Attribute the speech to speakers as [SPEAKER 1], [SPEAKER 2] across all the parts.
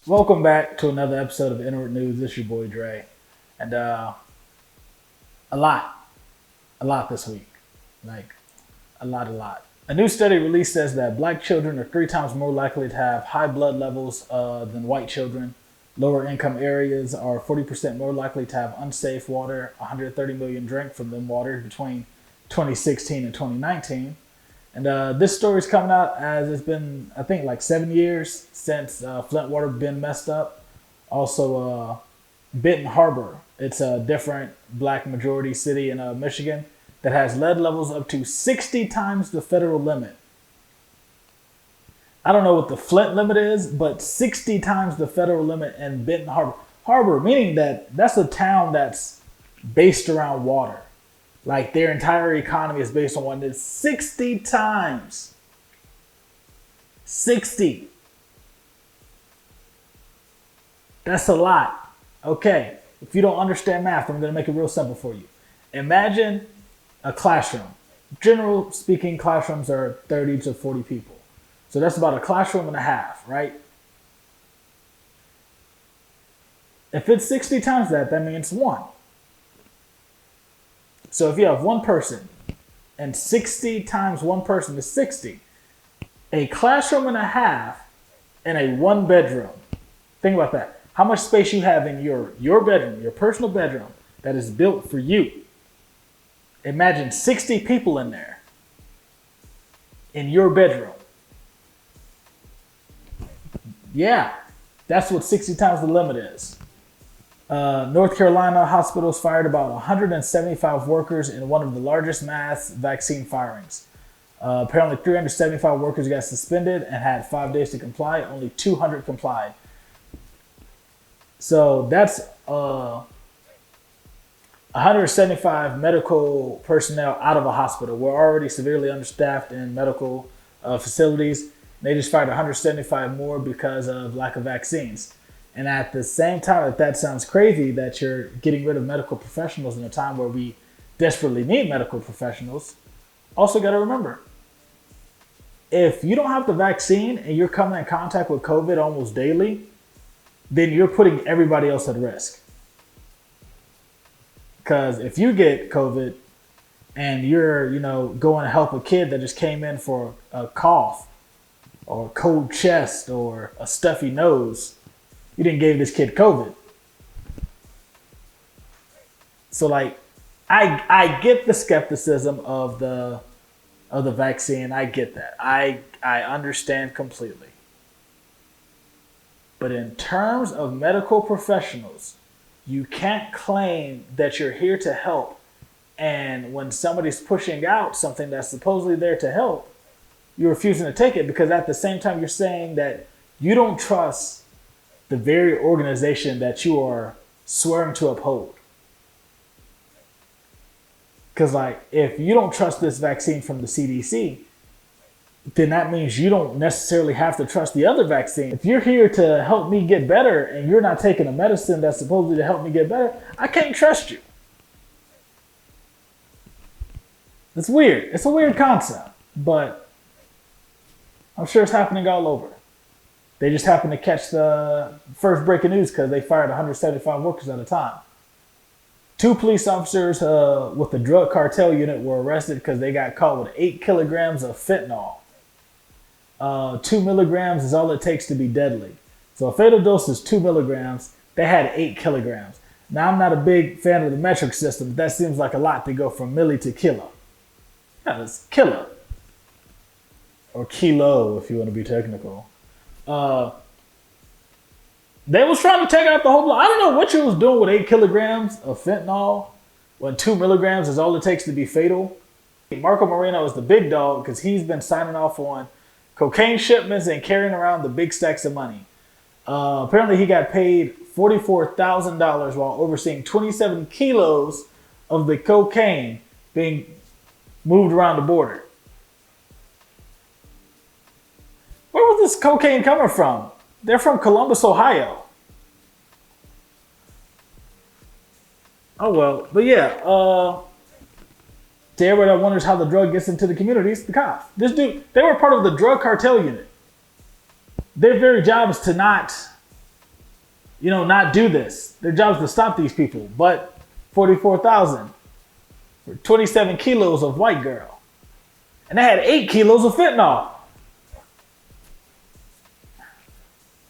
[SPEAKER 1] Welcome back to another episode of Inword News. This is your boy Dre, and a lot this week, like a lot. A new study released says that black children are 3 times more likely to have high blood levels than white children. Lower income areas are 40% more likely to have unsafe water. 130 million drank from them water between 2016 and 2019. And this story's coming out as it's been, I think, like 7 years since Flint water been messed up. Also, Benton Harbor. It's a different black majority city in Michigan that has lead levels up to 60 times the federal limit. I don't know what the Flint limit is, but 60 times the federal limit in Benton Harbor. Harbor, meaning that that's a town that's based around water. Like their entire economy is based on one. It's 60 times. 60. That's a lot. Okay. If you don't understand math, I'm going to make it real simple for you. Imagine a classroom. General speaking, classrooms are 30 to 40 people. So that's about a classroom and a half, right? If it's 60 times that means 1. So if you have 1 person and 60 times 1 person is 60, a classroom and a half and a 1 bedroom. Think about that. How much space you have in your bedroom, your personal bedroom that is built for you. Imagine 60 people in there in your bedroom. Yeah, that's what 60 times the limit is. North Carolina hospitals fired about 175 workers in one of the largest mass vaccine firings. Apparently 375 workers got suspended and had 5 days to comply. Only 200 complied. So that's 175 medical personnel out of a hospital. We're already severely understaffed in medical facilities. They just fired 175 more because of lack of vaccines. And at the same time, that sounds crazy that you're getting rid of medical professionals in a time where we desperately need medical professionals. Also got to remember, if you don't have the vaccine and you're coming in contact with COVID almost daily, then you're putting everybody else at risk. Because if you get COVID and you're, going to help a kid that just came in for a cough or a cold chest or a stuffy nose, you didn't give this kid COVID. So I get the skepticism of the vaccine. I get that. I understand completely. But in terms of medical professionals, you can't claim that you're here to help. And when somebody's pushing out something that's supposedly there to help, you're refusing to take it because at the same time you're saying that you don't trust the very organization that you are swearing to uphold. Because if you don't trust this vaccine from the CDC, then that means you don't necessarily have to trust the other vaccine. If you're here to help me get better and you're not taking a medicine that's supposedly to help me get better, I can't trust you. It's weird. It's a weird concept, but I'm sure it's happening all over. They just happened to catch the first breaking news because they fired 175 workers at a time. 2 police officers with the drug cartel unit were arrested because they got caught with 8 kilograms of fentanyl. 2 milligrams is all it takes to be deadly. So a fatal dose is 2 milligrams. They had 8 kilograms. Now, I'm not a big fan of the metric system, but that seems like a lot to go from milli to kilo. Yeah, it's kilo. Or kilo, if you want to be technical. They was trying to take out the whole block. I don't know what you was doing with 8 kilograms of fentanyl when 2 milligrams is all it takes to be fatal. Marco Moreno is the big dog because he's been signing off on cocaine shipments and carrying around the big stacks of money. Apparently he got paid $44,000 while overseeing 27 kilos of the cocaine being moved around the border. Where was this cocaine coming from? They're from Columbus, Ohio. Oh well, but yeah, to everybody that wonders how the drug gets into the communities, the cops. This dude, they were part of the drug cartel unit. Their very job is to not not do this. Their job is to stop these people. But 44,000 for 27 kilos of white girl. And they had 8 kilos of fentanyl.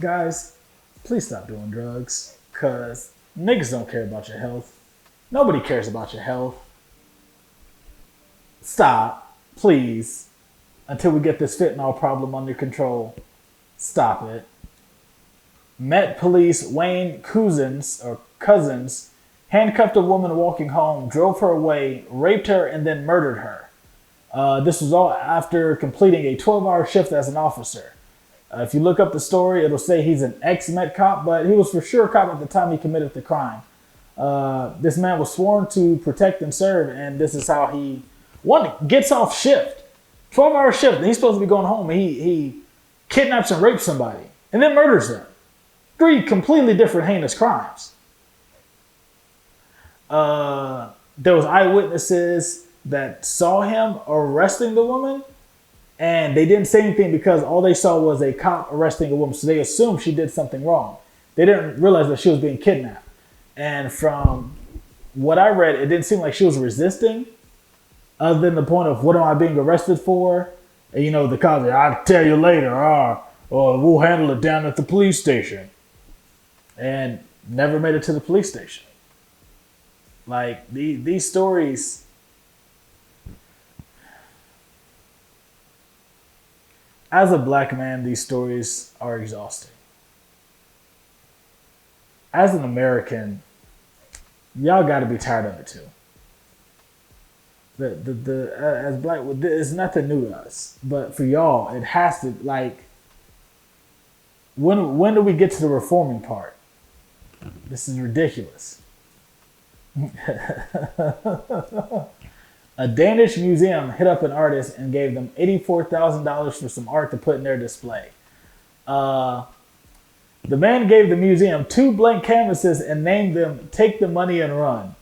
[SPEAKER 1] Guys, please stop doing drugs. Because niggas don't care about your health. Nobody cares about your health. Stop, please. Until we get this fentanyl problem under control. Stop it. Met police Wayne Cousins handcuffed a woman walking home, drove her away, raped her, and then murdered her. This was all after completing a 12-hour shift as an officer. If you look up the story, it'll say he's an ex-Met cop, but he was for sure a cop at the time he committed the crime. This man was sworn to protect and serve, and this is how he gets off shift. 12-hour shift, and he's supposed to be going home, and he kidnaps and rapes somebody, and then murders them. 3 completely different heinous crimes. There was eyewitnesses that saw him arresting the woman, and they didn't say anything because all they saw was a cop arresting a woman, so they assumed she did something wrong. They didn't realize that she was being kidnapped. And from what I read, it didn't seem like she was resisting, other than the point of, what am I being arrested for? And the cops, I'll tell you later, or we'll handle it down at the police station. And never made it to the police station. Like, these stories, as a black man, these stories are exhausting. As an American, y'all got to be tired of it too. As black, it's nothing new to us, but for y'all, it has to, like, when do we get to the reforming part? This is ridiculous. A Danish museum hit up an artist and gave them $84,000 for some art to put in their display. The man gave the museum 2 blank canvases and named them "Take the Money and Run."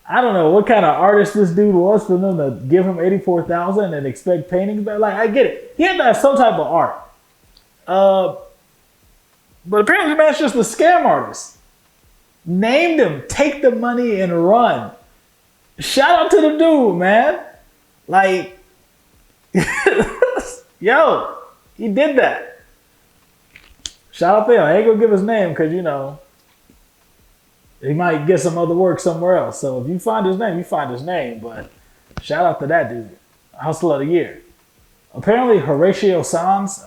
[SPEAKER 1] I don't know what kind of artist this dude was for them to give him $84,000 and expect paintings back. Like, I get it. He had to have some type of art. But apparently the man's just a scam artist. Named him "Take the Money and Run." Shout out to the dude, man. Like, yo, he did that. Shout out there. I ain't gonna give his name because, he might get some other work somewhere else. So if you find his name, you find his name. But shout out to that dude. Hustle of the year. Apparently Horatio Sanz,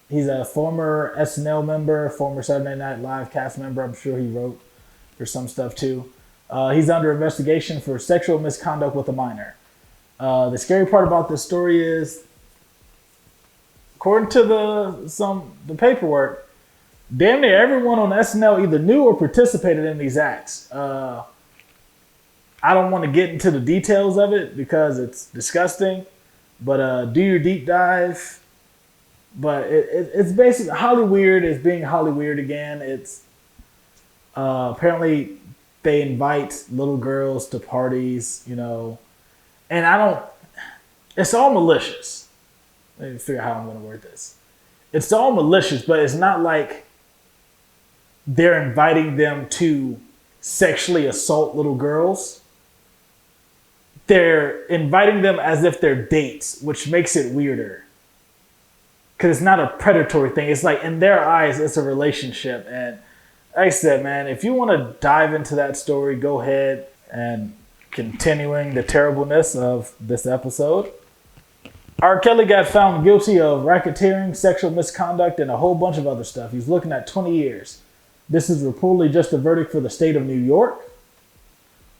[SPEAKER 1] he's a former SNL member, former Saturday Night Live cast member. I'm sure he wrote for some stuff too. He's under investigation for sexual misconduct with a minor. The scary part about this story is, according to the paperwork, damn near everyone on SNL either knew or participated in these acts. I don't want to get into the details of it because it's disgusting, but do your deep dive. But it's basically Hollyweird is being Hollyweird again. It's apparently they invite little girls to parties, and it's all malicious. Let me figure out how I'm going to word this. It's all malicious, but it's not like they're inviting them to sexually assault little girls. They're inviting them as if they're dates, which makes it weirder. Because it's not a predatory thing. It's like, in their eyes, it's a relationship. And like I said, man, if you want to dive into that story, go ahead. And continuing the terribleness of this episode, R. Kelly got found guilty of racketeering, sexual misconduct, and a whole bunch of other stuff. He's looking at 20 years. This is reportedly just a verdict for the state of New York.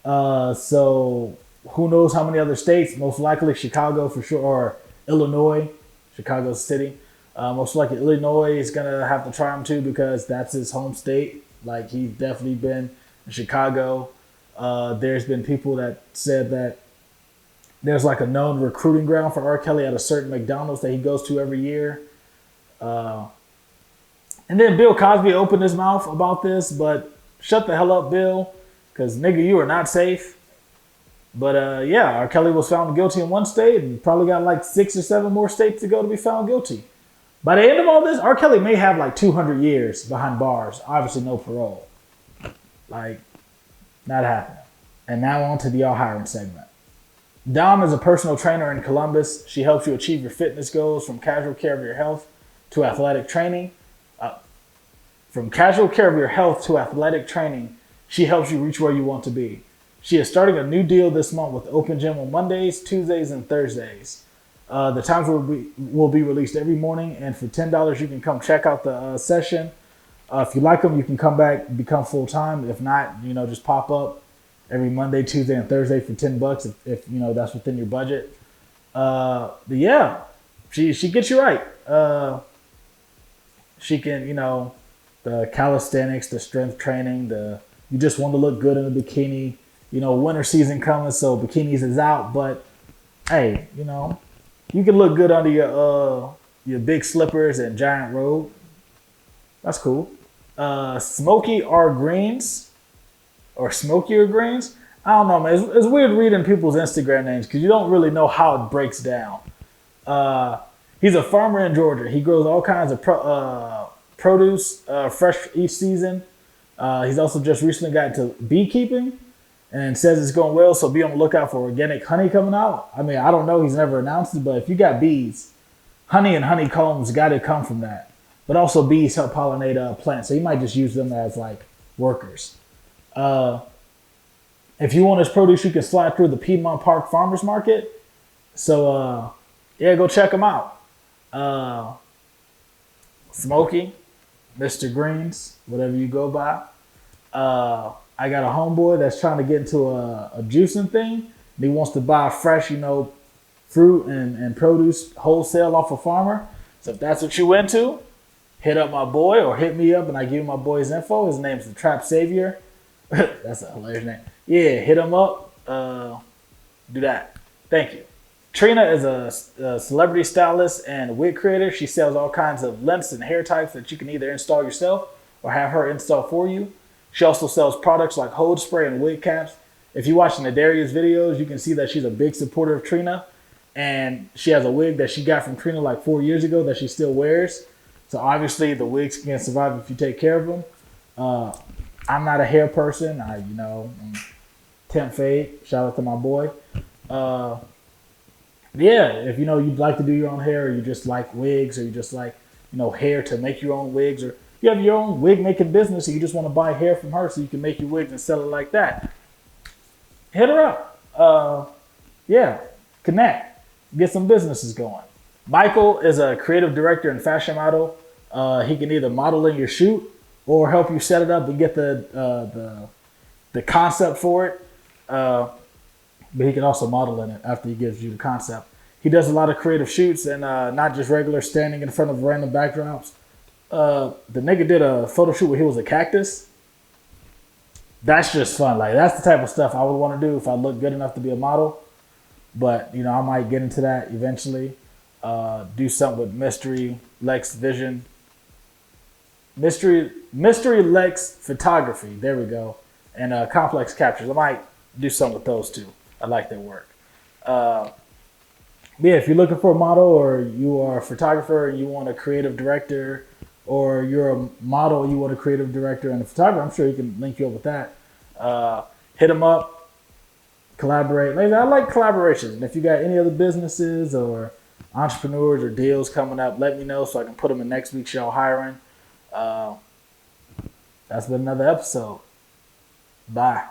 [SPEAKER 1] So who knows how many other states? Most likely Chicago for sure, or Illinois, Chicago City. Most likely Illinois is going to have to try him too because that's his home state. Like, he's definitely been in Chicago. There's been people that said that there's like a known recruiting ground for R. Kelly at a certain McDonald's that he goes to every year. And then Bill Cosby opened his mouth about this, but shut the hell up, Bill, because nigga, you are not safe. But yeah, R. Kelly was found guilty in one state and probably got like 6 or 7 more states to go to be found guilty. By the end of all this, R. Kelly may have like 200 years behind bars. Obviously, no parole. Like, not happening. And now on to the all hiring segment. Dom is a personal trainer in Columbus. She helps you achieve your fitness goals from casual care of your health to athletic training. From casual care of your health to athletic training, she helps you reach where you want to be. She is starting a new deal this month with Open Gym on Mondays, Tuesdays, and Thursdays. The times will be released every morning, and for $10, you can come check out the session. If you like them, you can come back and become full-time. If not, just pop up every Monday, Tuesday, and Thursday for $10 if that's within your budget. But yeah, she gets you right. She can, the calisthenics, the strength training, you just want to look good in a bikini. Winter season coming, so bikinis is out. But hey, you can look good under your big slippers and giant robe. That's cool. Smoky or greens, or smokier greens. I don't know, man. It's weird reading people's Instagram names because you don't really know how it breaks down. He's a farmer in Georgia. He grows all kinds of produce, fresh each season. He's also just recently got into beekeeping and says it's going well, so be on the lookout for organic honey coming out. I mean, I don't know. He's never announced it, but if you got bees, honey and honeycombs got to come from that. But also bees help pollinate plants, so you might just use them as like workers. If you want his produce, you can slide through the Piedmont Park Farmers Market. So, yeah, go check him out. Smokey, Mr. Greens, whatever you go by. I got a homeboy that's trying to get into a juicing thing. And he wants to buy fresh, fruit and produce wholesale off a farmer. So if that's what you into, hit up my boy or hit me up and I give you my boy's info. His name's the Trap Savior. That's a hilarious name. Yeah, hit him up. Do that. Thank you. Trina is a celebrity stylist and wig creator. She sells all kinds of lengths and hair types that you can either install yourself or have her install for you. She also sells products like hold spray and wig caps. If you're watching the Darius videos, you can see that she's a big supporter of Trina. And she has a wig that she got from Trina like 4 years ago that she still wears. So obviously the wigs can survive if you take care of them. I'm not a hair person. Temp fade. Shout out to my boy. Yeah, if you'd like to do your own hair, or you just like wigs, or you just like hair to make your own wigs, or you have your own wig making business and you just want to buy hair from her so you can make your wigs and sell it like that, hit her up. Yeah, connect, get some businesses going. Michael is a creative director and fashion model. He can either model in your shoot or help you set it up and get the concept for it. But he can also model in it after he gives you the concept. He does a lot of creative shoots and not just regular standing in front of random backdrops. The nigga did a photo shoot where he was a cactus. That's just fun. Like, that's the type of stuff I would want to do if I look good enough to be a model. But, I might get into that eventually. Do something with Mystery Lex Vision. Mystery Lex Photography. There we go. And Complex Captures. I might do something with those two. I like their work. Yeah, if you're looking for a model, or you are a photographer and you want a creative director, or you're a model, you want a creative director and a photographer, I'm sure he can link you up with that. Hit him up, collaborate. I like collaborations. And if you got any other businesses or entrepreneurs or deals coming up, let me know so I can put them in next week's show hiring. That's been another episode. Bye.